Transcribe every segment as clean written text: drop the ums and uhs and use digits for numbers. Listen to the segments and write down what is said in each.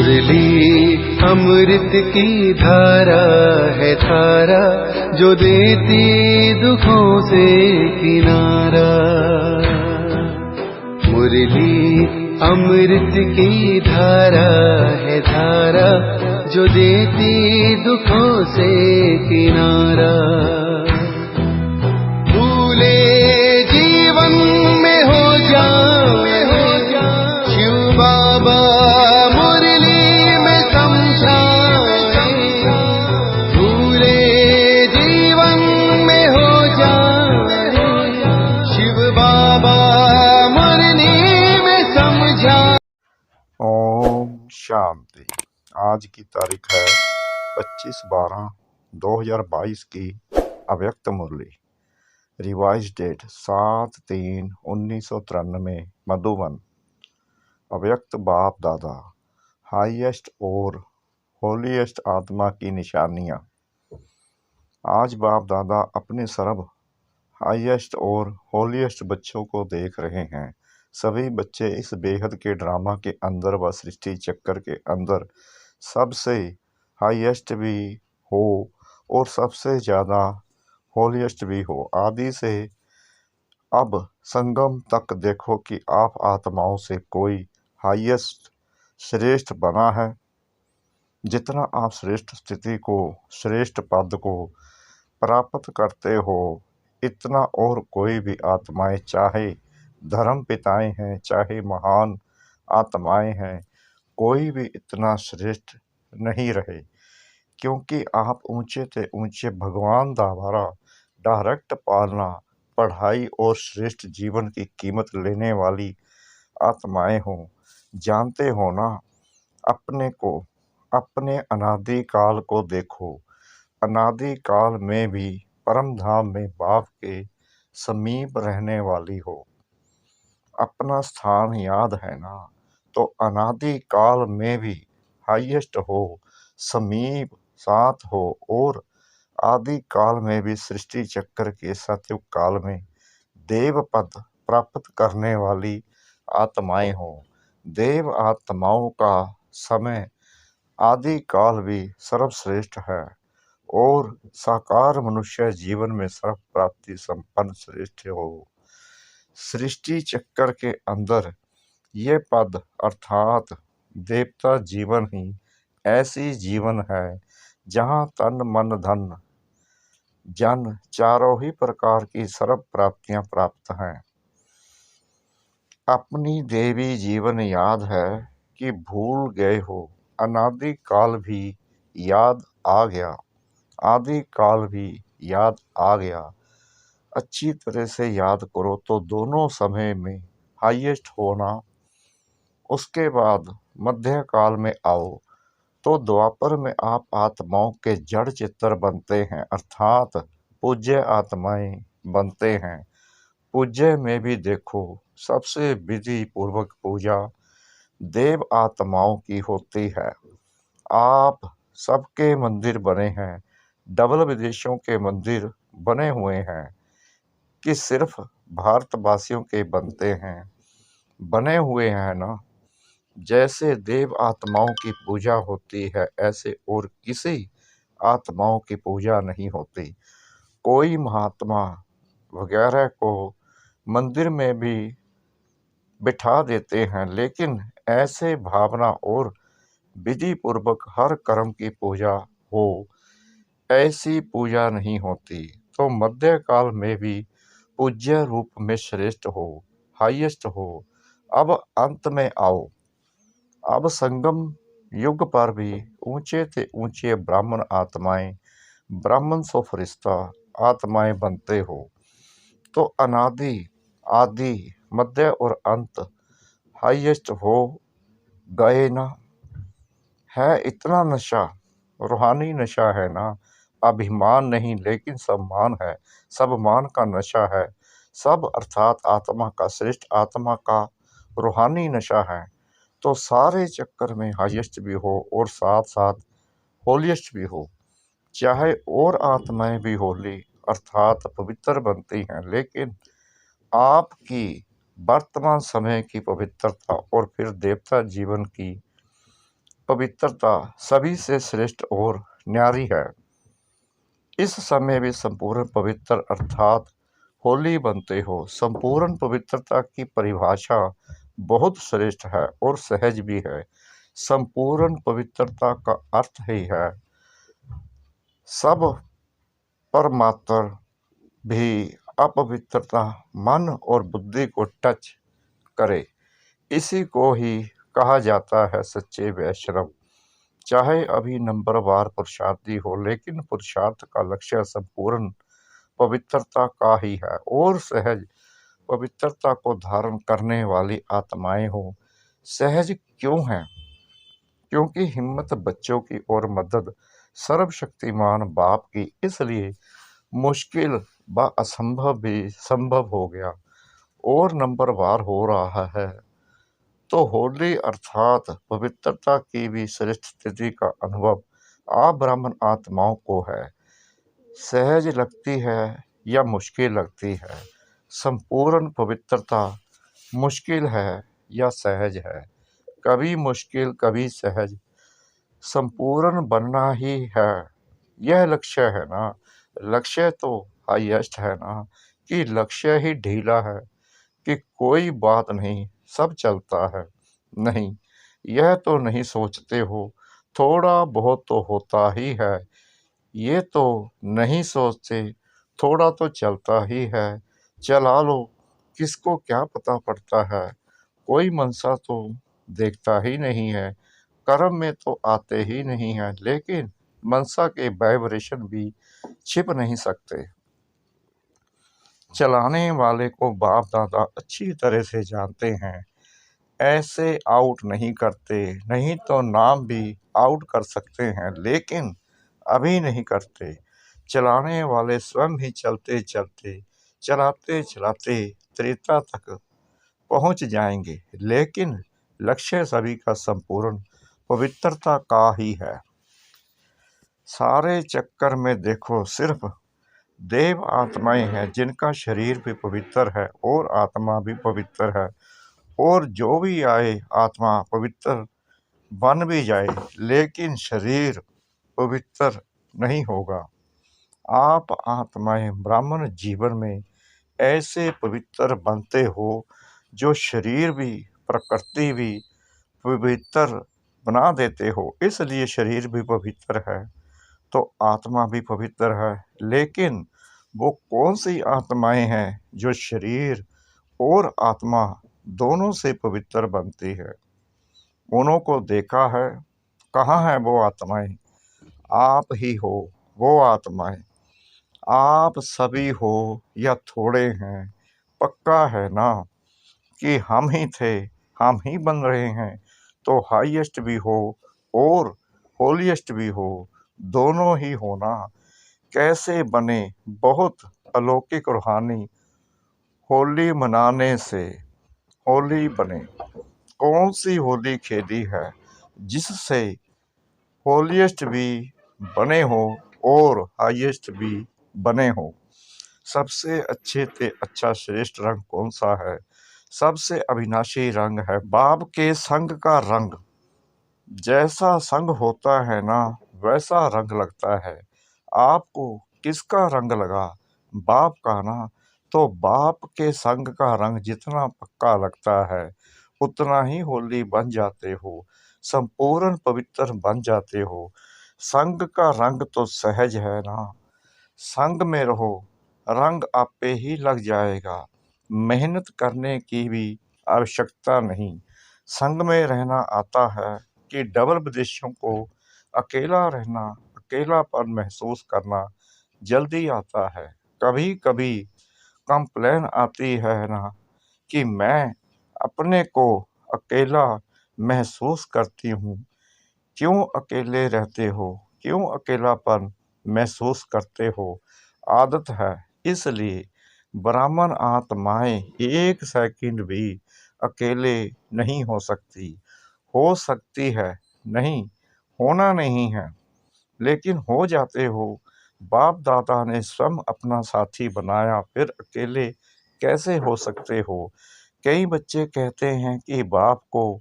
मुरली अमृत की धारा है धारा, जो देती दुखों से किनारा। मुरली अमृत की धारा है धारा, जो देती दुखों से किनारा। भूले जीवन में हो जाए शिव बाबा मुरली में समझाए। भूले जीवन में हो जाए शिव बाबा मुरली में समझाए। ओम शांति। आज की तारीख है 25/12/2022 की अव्यक्त मुरली। Revise date 7/3/1993 Madhuban. अव्यक्त बाप दादा हाईएस्ट और होलीएस्ट आत्मा की निशानियाँ। आज बाप दादा अपने सर्व हाईएस्ट और होलीएस्ट बच्चों को देख रहे हैं। सभी बच्चे इस बेहद के ड्रामा के अंदर व सृष्टि चक्कर के अंदर सबसे हाईएस्ट भी हो और सबसे ज़्यादा होलीएस्ट भी हो। आदि से अब संगम तक देखो कि आप आत्माओं से कोई हाईएस्ट श्रेष्ठ बना है। जितना आप श्रेष्ठ स्थिति को, श्रेष्ठ पद को प्राप्त करते हो, इतना और कोई भी आत्माएं, चाहे धर्म पिताएं हैं, चाहे महान आत्माएं हैं, कोई भी इतना श्रेष्ठ नहीं रहे। क्योंकि आप ऊंचे से ऊंचे भगवान द्वारा डायरेक्ट पालना, पढ़ाई और श्रेष्ठ जीवन की कीमत लेने वाली आत्माएं हो। जानते हो ना, अपने को, अपने अनादि काल को देखो। अनादि काल में भी परम धाम में बाप के समीप रहने वाली हो। अपना स्थान याद है ना, तो अनादि काल में भी हाईएस्ट हो, समीप साथ हो, और आदि काल में भी सृष्टि चक्र के सतयुग काल में देव पद प्राप्त करने वाली आत्माएं हो। देव आत्माओं का समय आदि काल भी सर्वश्रेष्ठ है और साकार मनुष्य जीवन में सर्व प्राप्ति संपन्न श्रेष्ठ हो। सृष्टि चक्कर के अंदर ये पद अर्थात देवता जीवन ही ऐसी जीवन है जहाँ तन मन धन जन चारों ही प्रकार की सर्व प्राप्तियां प्राप्त हैं। अपनी देवी जीवन याद है कि भूल गए हो, अनादि काल भी याद आ गया, आदि काल भी याद आ गया। अच्छी तरह से याद करो तो दोनों समय में हाईएस्ट होना। उसके बाद मध्य काल में आओ तो द्वापर में आप आत्माओं के जड़ चित्र बनते हैं, अर्थात पूज्य आत्माएं बनते हैं। पूज्य में भी देखो सबसे विधि पूर्वक पूजा देव आत्माओं की होती है। आप सबके मंदिर बने हैं, डबल विदेशों के मंदिर बने हुए हैं कि सिर्फ भारतवासियों के बनते हैं, बने हुए हैं ना। जैसे देव आत्माओं की पूजा होती है, ऐसे और किसी आत्माओं की पूजा नहीं होती। कोई महात्मा वगैरह को मंदिर में भी बिठा देते हैं, लेकिन ऐसे भावना और विधि पूर्वक हर कर्म की पूजा हो, ऐसी पूजा नहीं होती। तो मध्य काल में भी पूज्य रूप में श्रेष्ठ हो, हाईएस्ट हो। अब अंत में आओ, अब संगम युग पर भी ऊंचे से ऊंचे ब्राह्मण आत्माएं, ब्राह्मण सो फरिश्ता आत्माएं बनते हो। तो अनादि, आदि, मध्य और अंत हाईएस्ट हो गए ना। है इतना नशा, रूहानी नशा है ना। अभिमान नहीं लेकिन सम्मान है, सब मान का नशा है। सब अर्थात आत्मा का, श्रेष्ठ आत्मा का रूहानी नशा है। तो सारे चक्कर में हाईएस्ट भी हो और साथ साथ होलीएस्ट भी हो। चाहे और आत्माएं भी होली अर्थात पवित्र बनती हैं, लेकिन आपकी वर्तमान समय की पवित्रता और फिर देवता जीवन की पवित्रता सभी से श्रेष्ठ और न्यारी है। इस समय भी संपूर्ण पवित्र अर्थात होली बनते हो। संपूर्ण पवित्रता की परिभाषा बहुत श्रेष्ठ है और सहज भी है। संपूर्ण पवित्रता का अर्थ ही है सब परमात्र भी अपवित्रता मन और बुद्धि को टच करे। इसी को ही कहा जाता है सच्चे वैष्णव। चाहे अभी नंबरवार पुरुषार्थी हो, लेकिन पुरुषार्थ का लक्ष्य संपूर्ण पवित्रता का ही है और सहज पवित्रता को धारण करने वाली आत्माएं हो। सहज क्यों है? क्योंकि हिम्मत बच्चों की और मदद सर्वशक्तिमान बाप की, इसलिए मुश्किल व असंभव भी संभव हो गया और नंबरवार हो रहा है। तो होली अर्थात पवित्रता की भी श्रेष्ठ स्थिति का अनुभव आप ब्राह्मण आत्माओं को है। सहज लगती है या मुश्किल लगती है? संपूर्ण पवित्रता मुश्किल है या सहज है? कभी मुश्किल कभी सहज। संपूर्ण बनना ही है, यह लक्ष्य है ना। लक्ष्य तो हाईएस्ट है ना, कि लक्ष्य ही ढीला है कि कोई बात नहीं सब चलता है। नहीं, यह तो नहीं सोचते हो थोड़ा बहुत तो होता ही है। ये तो नहीं सोचते थोड़ा तो चलता ही है। चला लो, किसको क्या पता पड़ता है। कोई मनसा तो देखता ही नहीं है, कर्म में तो आते ही नहीं है, लेकिन मनसा के वाइब्रेशन भी छिप नहीं सकते। चलाने वाले को बाप दादा अच्छी तरह से जानते हैं। ऐसे आउट नहीं करते, नहीं तो नाम भी आउट कर सकते हैं, लेकिन अभी नहीं करते। चलाने वाले स्वयं ही चलते चलते चलाते चलाते त्रेता तक पहुंच जाएंगे, लेकिन लक्ष्य सभी का संपूर्ण पवित्रता का ही है। सारे चक्कर में देखो सिर्फ देव आत्माएं हैं जिनका शरीर भी पवित्र है और आत्मा भी पवित्र है। और जो भी आए आत्मा पवित्र बन भी जाए, लेकिन शरीर पवित्र नहीं होगा। आप आत्माएं ब्राह्मण जीवन में ऐसे पवित्र बनते हो जो शरीर भी प्रकृति भी पवित्र बना देते हो। इसलिए शरीर भी पवित्र है तो आत्मा भी पवित्र है। लेकिन वो कौन सी आत्माएं हैं जो शरीर और आत्मा दोनों से पवित्र बनती है? उन्हों को देखा है? कहाँ है वो आत्माएं? आप ही हो वो आत्माएं। आप सभी हो या थोड़े हैं? पक्का है ना कि हम ही थे, हम ही बन रहे हैं। तो हाईएस्ट भी हो और होलीएस्ट भी हो, दोनों ही होना। कैसे बने? बहुत अलौकिक रूहानी होली मनाने से होली बने। कौन सी होली खेली है जिससे होलीएस्ट भी बने हो और हाईएस्ट भी बने हो? सबसे अच्छे से अच्छा श्रेष्ठ रंग कौन सा है? सबसे अविनाशी रंग है बाप के संग का रंग। जैसा संग होता है ना, वैसा रंग लगता है। आपको किसका रंग लगा? बाप का ना। तो बाप के संग का रंग जितना पक्का लगता है, उतना ही होली बन जाते हो, संपूर्ण पवित्र बन जाते हो। संग का रंग तो सहज है ना। संग में रहो, रंग आपे ही लग जाएगा। मेहनत करने की भी आवश्यकता नहीं। संग में रहना आता है कि डबल विदेशियों को अकेला रहना, अकेलापन महसूस करना जल्दी आता है। कभी कभी कंप्लेन आती है ना कि मैं अपने को अकेला महसूस करती हूँ। क्यों अकेले रहते हो? क्यों अकेलापन महसूस करते हो? आदत है। इसलिए ब्राह्मण आत्माएं एक सेकंड भी अकेले नहीं हो सकती। हो सकती है नहीं, होना नहीं है, लेकिन हो जाते हो। बाप दादा ने स्वयं अपना साथी बनाया, फिर अकेले कैसे हो सकते हो? कई बच्चे कहते हैं कि बाप को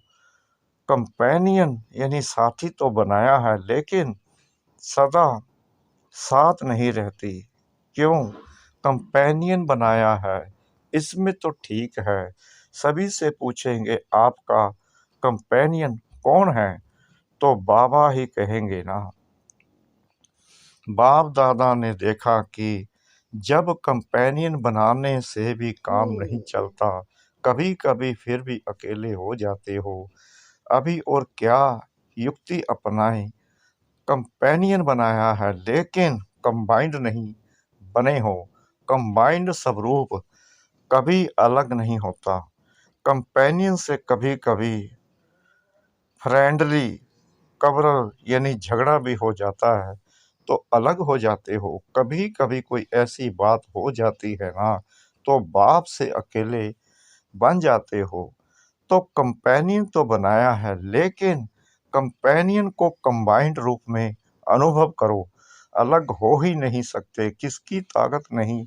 कंपेनियन यानी साथी तो बनाया है, लेकिन सदा साथ नहीं रहती। क्यों कंपेनियन बनाया है? इसमें तो ठीक है, सभी से पूछेंगे आपका कंपेनियन कौन है, तो बाबा ही कहेंगे ना। बाप दादा ने देखा कि जब कंपेनियन बनाने से भी काम नहीं चलता, कभी कभी फिर भी अकेले हो जाते हो, अभी और क्या युक्ति अपनाएं। कंपेनियन बनाया है लेकिन कंबाइंड नहीं बने हो। कंबाइंड स्वरूप कभी अलग नहीं होता। कंपेनियन से कभी कभी फ्रेंडली कब्र यानी झगड़ा भी हो जाता है, तो अलग हो जाते हो। कभी कभी कोई ऐसी बात हो जाती है ना, तो बाप से अकेले बन जाते हो। तो कंपेनियन तो बनाया है, लेकिन कंपेनियन को कंबाइंड रूप में अनुभव करो। अलग हो ही नहीं सकते, किसकी ताकत नहीं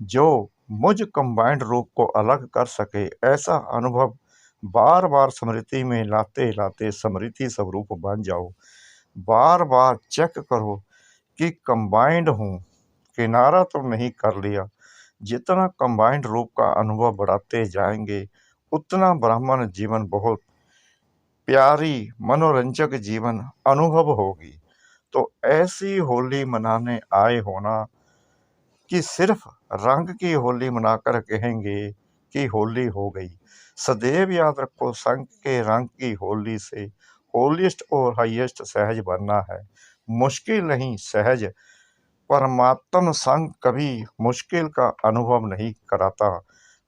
जो मुझ कंबाइंड रूप को अलग कर सके। ऐसा अनुभव बार बार स्मृति में लाते लाते स्मृति स्वरूप बन जाओ। बार बार चेक करो कि कंबाइंड हूँ, किनारा तो नहीं कर लिया। जितना कंबाइंड रूप का अनुभव बढ़ाते जाएंगे, उतना ब्राह्मण जीवन बहुत प्यारी मनोरंजक जीवन अनुभव होगी। तो ऐसी होली मनाने आए होना कि सिर्फ रंग की होली मनाकर कहेंगे कि होली हो गई। सदैव याद रखो, संग के रंग की होली से होलीस्ट और हाईएस्ट सहज बनना है। मुश्किल नहीं, सहज। परमात्म संग कभी मुश्किल का अनुभव नहीं कराता।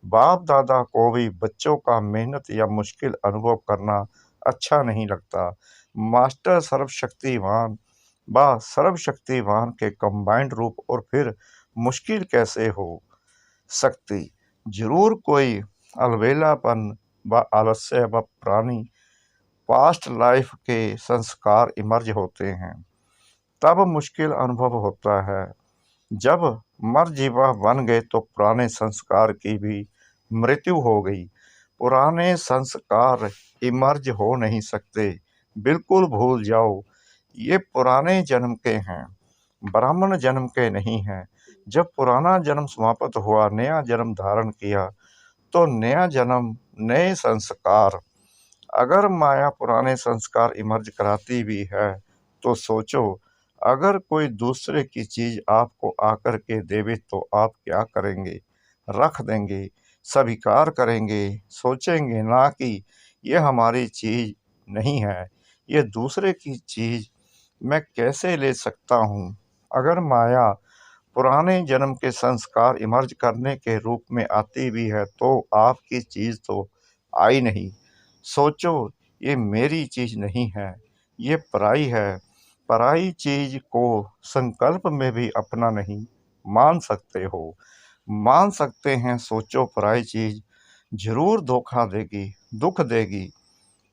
बाप दादा को भी बच्चों का मेहनत या मुश्किल अनुभव करना अच्छा नहीं लगता। मास्टर सर्वशक्तिवान व सर्वशक्तिवान के कंबाइंड रूप और फिर मुश्किल कैसे हो सकती। जरूर कोई अलबेलापन व आलस्य व पुरानी पास्ट लाइफ के संस्कार इमर्ज होते हैं, तब मुश्किल अनुभव होता है। जब मरजीवा बन गए तो पुराने संस्कार की भी मृत्यु हो गई। पुराने संस्कार इमर्ज हो नहीं सकते, बिल्कुल भूल जाओ। ये पुराने जन्म के हैं, ब्राह्मण जन्म के नहीं हैं। जब पुराना जन्म समाप्त हुआ, नया जन्म धारण किया, तो नया जन्म नए संस्कार। अगर माया पुराने संस्कार इमर्ज कराती भी है, तो सोचो अगर कोई दूसरे की चीज आपको आकर के देवे तो आप क्या करेंगे? रख देंगे, स्वीकार करेंगे, सोचेंगे ना कि ये हमारी चीज नहीं है, ये दूसरे की चीज मैं कैसे ले सकता हूँ। अगर माया पुराने जन्म के संस्कार इमर्ज करने के रूप में आती भी है, तो आपकी चीज तो आई नहीं। सोचो ये मेरी चीज नहीं है, ये पराई है। पराई चीज को संकल्प में भी अपना नहीं मान सकते हो। मान सकते हैं, सोचो पराई चीज जरूर धोखा देगी, दुख देगी।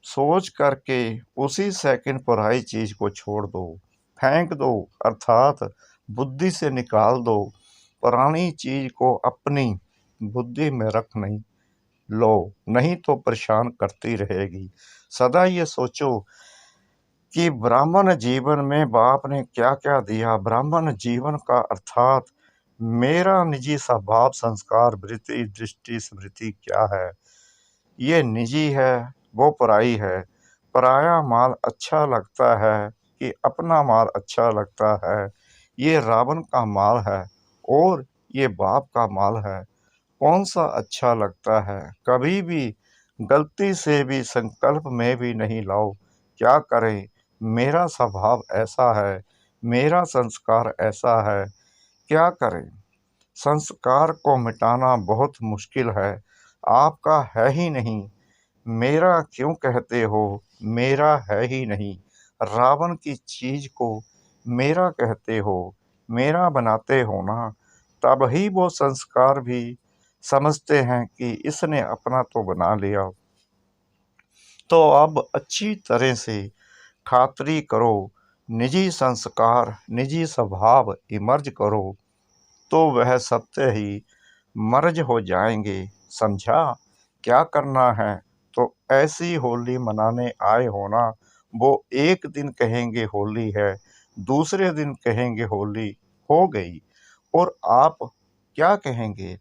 सोच करके उसी सेकंड पराई चीज को छोड़ दो, फेंक दो, अर्थात बुद्धि से निकाल दो। पुरानी चीज को अपनी बुद्धि में रख नहीं लो, नहीं तो परेशान करती रहेगी। सदा ये सोचो कि ब्राह्मण जीवन में बाप ने क्या क्या दिया। ब्राह्मण जीवन का अर्थात मेरा निजी स्वभाव, संस्कार, वृत्ति, दृष्टि, स्मृति क्या है, ये निजी है, वो पराई है। पराया माल अच्छा लगता है कि अपना माल अच्छा लगता है? ये रावण का माल है और ये बाप का माल है। कौन सा अच्छा लगता है? कभी भी गलती से भी संकल्प में भी नहीं लाओ। क्या करें, मेरा स्वभाव ऐसा है, मेरा संस्कार ऐसा है, क्या करें। संस्कार को मिटाना बहुत मुश्किल है। आपका है ही नहीं, मेरा क्यों कहते हो? मेरा है ही नहीं। रावण की चीज को मेरा कहते हो, मेरा बनाते हो ना, तब ही वो संस्कार भी समझते हैं कि इसने अपना तो बना लिया। तो अब अच्छी तरह से खातरी करो, निजी संस्कार, निजी स्वभाव इमर्ज करो, तो वह सत्य ही मर्ज हो जाएंगे। समझा क्या करना है? तो ऐसी होली मनाने आए हो ना, वो एक दिन कहेंगे होली है, दूसरे दिन कहेंगे होली हो गई, और आप क्या कहेंगे?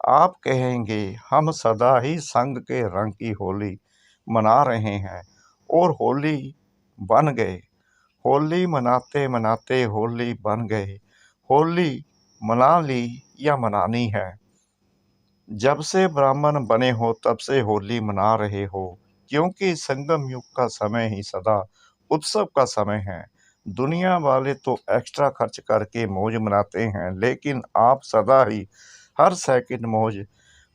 आप कहेंगे हम सदा ही संग के रंग की होली मना रहे हैं, और होली बन गए। होली मनाते मनाते होली बन गए। होली मना ली या मनानी है। जब से ब्राह्मण बने हो तब से होली मना रहे हो, क्योंकि संगम युग का समय ही सदा उत्सव का समय है। दुनिया वाले तो एक्स्ट्रा खर्च करके मौज मनाते हैं, लेकिन आप सदा ही हर सेकंड मौज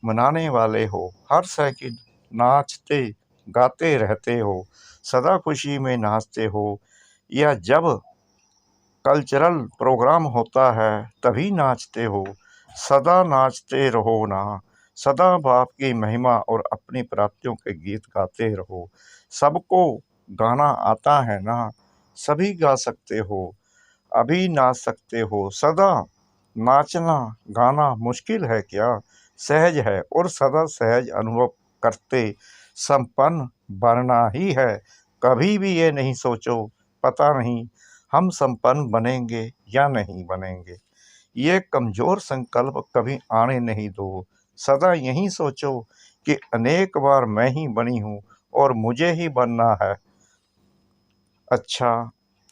मनाने वाले हो। हर सेकंड नाचते गाते रहते हो, सदा खुशी में नाचते हो, या जब कल्चरल प्रोग्राम होता है तभी नाचते हो। सदा नाचते रहो ना, सदा बाप की महिमा और अपनी प्राप्तियों के गीत गाते रहो। सबको गाना आता है ना, सभी गा सकते हो, अभी नाच सकते हो। सदा नाचना गाना मुश्किल है क्या? सहज है, और सदा सहज अनुभव करते संपन्न बनना ही है। कभी भी ये नहीं सोचो पता नहीं हम संपन्न बनेंगे या नहीं बनेंगे। ये कमजोर संकल्प कभी आने नहीं दो। सदा यही सोचो कि अनेक बार मैं ही बनी हूँ और मुझे ही बनना है। अच्छा,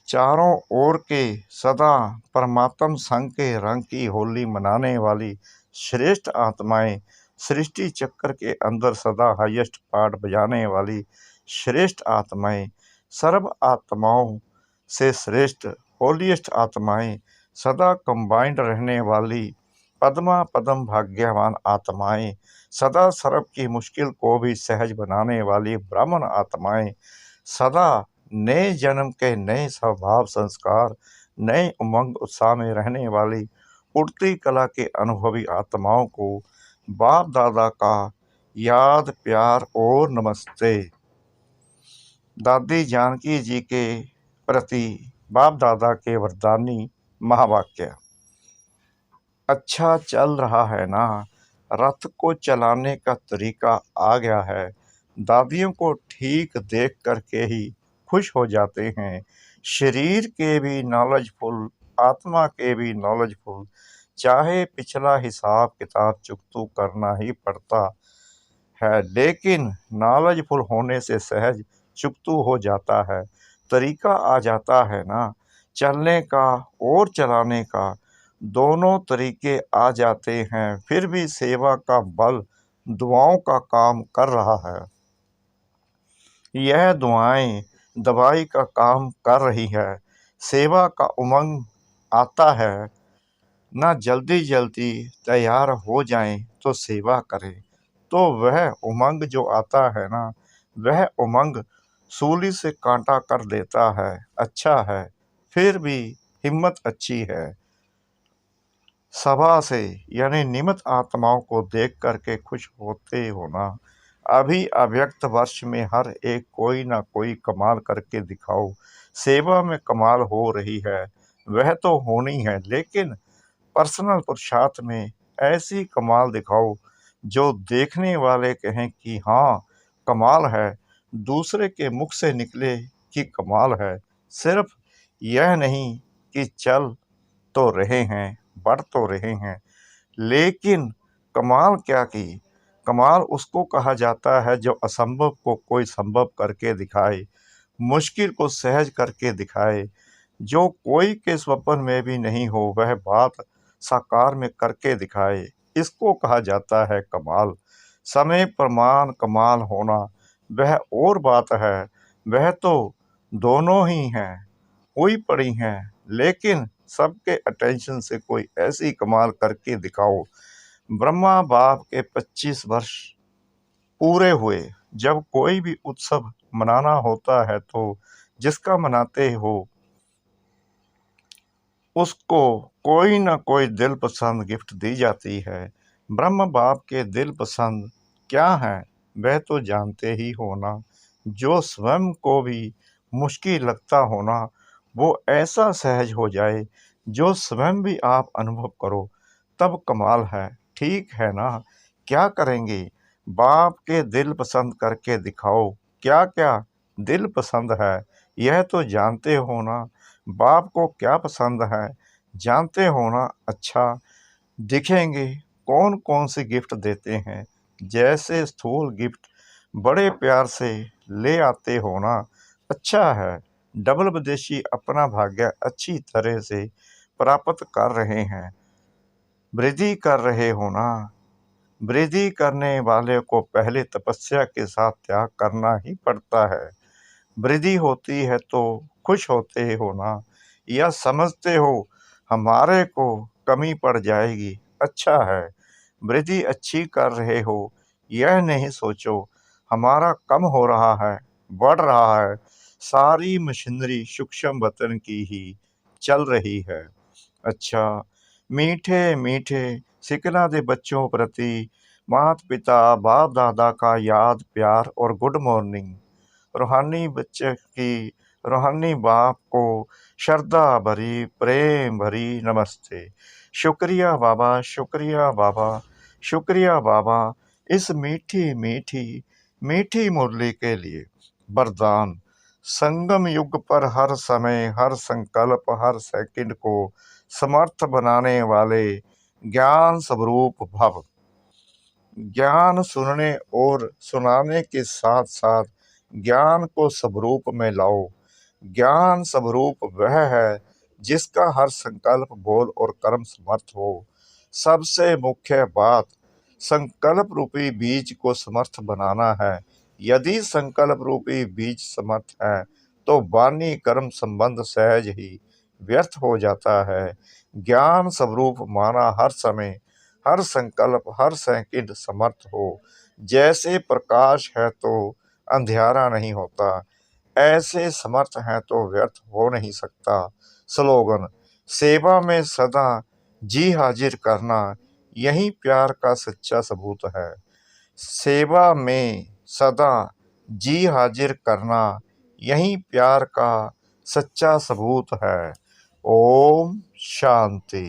चारों ओर के सदा परमात्म संग के रंग की होली मनाने वाली श्रेष्ठ आत्माएं, सृष्टि चक्र के अंदर सदा हाईएस्ट पार्ट बजाने वाली श्रेष्ठ आत्माएं, सर्व आत्माओं से श्रेष्ठ होलीएस्ट आत्माएं, सदा कंबाइंड रहने वाली पद्मा पदम भाग्यवान आत्माएं, सदा सर्व की मुश्किल को भी सहज बनाने वाली ब्राह्मण आत्माएं, सदा नए जन्म के नए स्वभाव संस्कार, नए उमंग उत्साह में रहने वाली उड़ती कला के अनुभवी आत्माओं को बाप दादा का याद प्यार और नमस्ते। दादी जानकी जी के प्रति बाप दादा के वरदानी महावाक्य। अच्छा चल रहा है ना, रथ को चलाने का तरीका आ गया है। दादियों को ठीक देख करके ही खुश हो जाते हैं। शरीर के भी नॉलेजफुल, आत्मा के भी नॉलेजफुल, चाहे पिछला हिसाब किताब चुकतू करना ही पड़ता है, लेकिन नॉलेजफुल होने से सहज चुकतू हो जाता है। तरीका आ जाता है ना, चलने का और चलाने का, दोनों तरीके आ जाते हैं। फिर भी सेवा का बल दुआओं का काम कर रहा है। यह दुआएं दवाई का काम कर रही है। सेवा का उमंग आता है ना, जल्दी जल्दी तैयार हो जाएं तो सेवा करें। तो वह उमंग जो आता है ना, वह उमंग सूली से कांटा कर देता है। अच्छा है, फिर भी हिम्मत अच्छी है। सभा से यानी निमित आत्माओं को देख करके खुश होते हो ना। अभी अव्यक्त वर्ष में हर एक कोई ना कोई कमाल करके दिखाओ। सेवा में कमाल हो रही है, वह तो होनी है, लेकिन पर्सनल पुरुषार्थ में ऐसी कमाल दिखाओ जो देखने वाले कहें कि हाँ कमाल है, दूसरे के मुख से निकले कि कमाल है। सिर्फ यह नहीं कि चल तो रहे हैं, बढ़ तो रहे हैं, लेकिन कमाल क्या की? कमाल उसको कहा जाता है जो असंभव को कोई संभव करके दिखाए, मुश्किल को सहज करके दिखाए, जो कोई के स्वप्न में भी नहीं हो वह बात साकार में करके दिखाए। इसको कहा जाता है कमाल। समय प्रमाण कमाल होना वह और बात है, वह तो दोनों ही हैं, हुई पड़ी हैं, लेकिन सबके अटेंशन से कोई ऐसी कमाल करके दिखाओ। ब्रह्मा बाप के 25 वर्ष पूरे हुए। जब कोई भी उत्सव मनाना होता है तो जिसका मनाते हो उसको कोई ना कोई दिल पसंद गिफ्ट दी जाती है। ब्रह्म बाप के दिल पसंद क्या है वह तो जानते ही हो ना। जो स्वयं को भी मुश्किल लगता हो ना, वो ऐसा सहज हो जाए जो स्वयं भी आप अनुभव करो, तब कमाल है। ठीक है ना, क्या करेंगे? बाप के दिल पसंद करके दिखाओ, क्या क्या दिल पसंद है यह तो जानते हो ना। बाप को क्या पसंद है जानते हो ना। अच्छा दिखेंगे कौन कौन से गिफ्ट देते हैं, जैसे स्थूल गिफ्ट बड़े प्यार से ले आते हो ना। अच्छा है डबल विदेशी अपना भाग्य अच्छी तरह से प्राप्त कर रहे हैं, वृद्धि कर रहे हो ना। वृद्धि करने वाले को पहले तपस्या के साथ त्याग करना ही पड़ता है। वृद्धि होती है तो खुश होते हो ना, या समझते हो हमारे को कमी पड़ जाएगी। अच्छा है वृद्धि अच्छी कर रहे हो, यह नहीं सोचो हमारा कम हो रहा है, बढ़ रहा है। सारी मशीनरी सूक्ष्म वतन की ही चल रही है। अच्छा मीठे मीठे सिकना दे बच्चों प्रति माता पिता बाप दादा का याद प्यार और गुड मॉर्निंग। रूहानी बच्चे की रूहानी बाप को श्रद्धा भरी प्रेम भरी नमस्ते। शुक्रिया बाबा, शुक्रिया बाबा, शुक्रिया बाबा इस मीठी मीठी मीठी मुरली के लिए। वरदान संगम युग पर हर समय हर संकल्प हर सेकंड को समर्थ बनाने वाले ज्ञान स्वरूप भव। ज्ञान सुनने और सुनाने के साथ साथ ज्ञान को स्वरूप में लाओ। ज्ञान स्वरूप वह है जिसका हर संकल्प बोल और कर्म समर्थ हो। सबसे मुख्य बात संकल्प रूपी बीज को समर्थ बनाना है। यदि संकल्प रूपी बीज समर्थ है तो वाणी कर्म संबंध सहज ही व्यर्थ हो जाता है। ज्ञान स्वरूप माना हर समय हर संकल्प हर सेकंड समर्थ हो। जैसे प्रकाश है तो अंधियारा नहीं होता, ऐसे समर्थ हैं तो व्यर्थ हो नहीं सकता। स्लोगन सेवा में सदा जी हाजिर करना यही प्यार का सच्चा सबूत है। सेवा में सदा जी हाजिर करना यही प्यार का सच्चा सबूत है। ओम शांति।